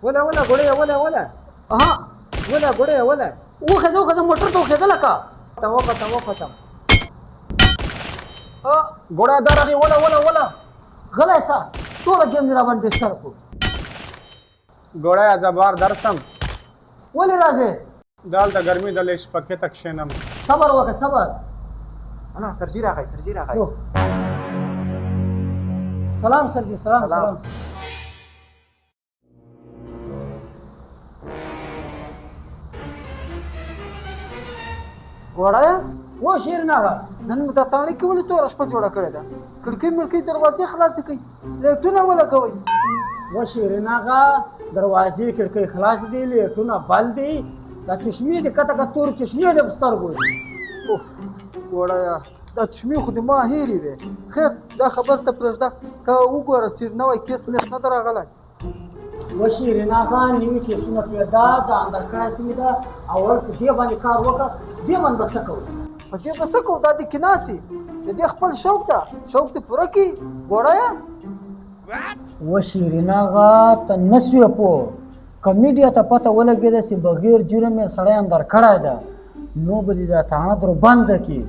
ولا ګوړې ولا ها ولا وخذ موټر ته وخذ لکه توقع ګوړه درغه ولا غلای سا ټول جیم را باندې سر کو ګوړه زبر درسم ولې راځي دال د ګرمي د لښ پکې تک شینم صبر وکړه صبر انا سرجي راغی یو. سلام سرجي سلام ګوړه و شیر نه نن مې دا تاڼې کې ولې تور شپه جوړه کړې ده کړکۍ دروازې خلاصې کړئ لیټونه ولګوئ و شیر نه دروازې کړکۍ خلاص دي لیټونه بند دي دا چشمې دي کته تور چشمې دي بسترګو اوف وړایا دا چشمې خو دې ما هېرې وې خیر دا خبر ته پرېږده که وګوره چې نوی کیس مېخ نه ده راغلی و شیر نه نوي کیسونه پیدا د اندر کړه سمې ده اول په دې باندې کار وکړه دې باندې بس کوو په دې به څه کوو دا دې کې ناستې د دې خپل شوق ده شوق دې پوره کړي وړایا و شیرین آغا ته نسوی پو که میډیا ته پته ولګېده چې بغیر جرم یې سړی اندر کړی ده نو به دې دا تاڼه در بنده کړي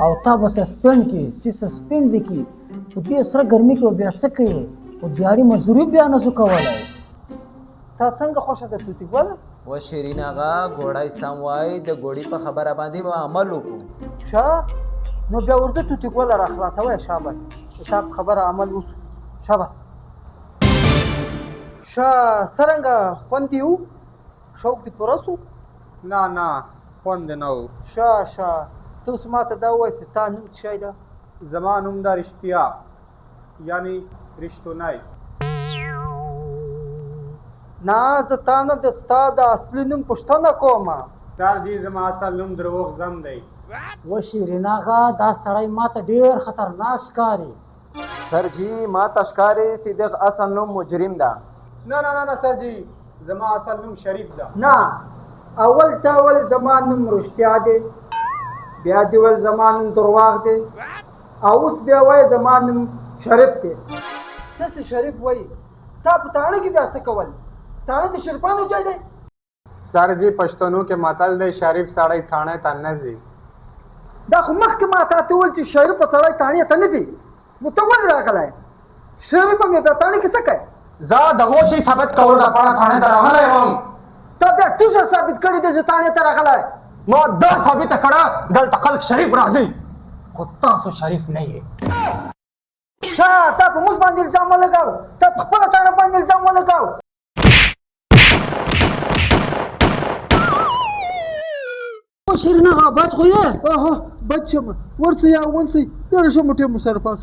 او تا به سسپینډ کړي چې سسپینډ دې کړي په دې سره ګرمي کې بیا څه کوي خو دیاري مزدوري بیا نه شو کولی تا څنګه خوښه ده توتي ګل و شیرین آغا ګوړی سم وای د ګوړي په خبره باندې به عمل وکړو ښه نو بیا ورده توتي ګله را خلاصوی شاباس د تا په خبره عمل وشو شاباس ښه څرنګه خوند دې و شوق دې پوره سو نه خوند نه و ښه ته اوس ما ته دا ووایه چې ستا نوم څه شی ده زما نوم دا رښتیا یعنی رښتونی نه زه تا نه د ستا د اصلي نوم پوښتنه کومه سرجي زما اصل نوم دروغ زم دی و شیرین آغا دا سړی ما ته ډېر خطرناک ښکاري سرجي ما ته ښکاري چې دغه اصل نوم مجرم ده نه سرجي زما اصل نوم شریف ده نه اول ته ول زما نوم رښتیا دی بیا دې ول زما نوم درواغ دی او اوس بیا وایي زما نوم شریف دی څه شریف وایي تا په تاڼه کې بیا څه کول تاڼه د شریفانو ځای دی سرجي پښتنو کې متل دی شریف سړی تھانے ته نه ځي دا خو مخکې ما تا ته ویل چې شریف سړی تاڼې ته نه ځي نو ته ولې راغلی شریف مې بیا تاڼې کې څه کوي زه دغه شی ثابت کولو لپاره تھانے ته راغلی وم تا بیا څه ثابت کړی دی چې تاڼې ته راغلی نو دا ثابته کړه دلته خلک شریف راځي خو تاسو شریف نه یې ښه تا په موږ باندې الزام ولګاو تا په خپله تاڼه باندې الزام ولګاو و شیرین آغا بچ خو یې بچ یم ورسئ یا ونسئ ډېره ښه موټې مو سره پاس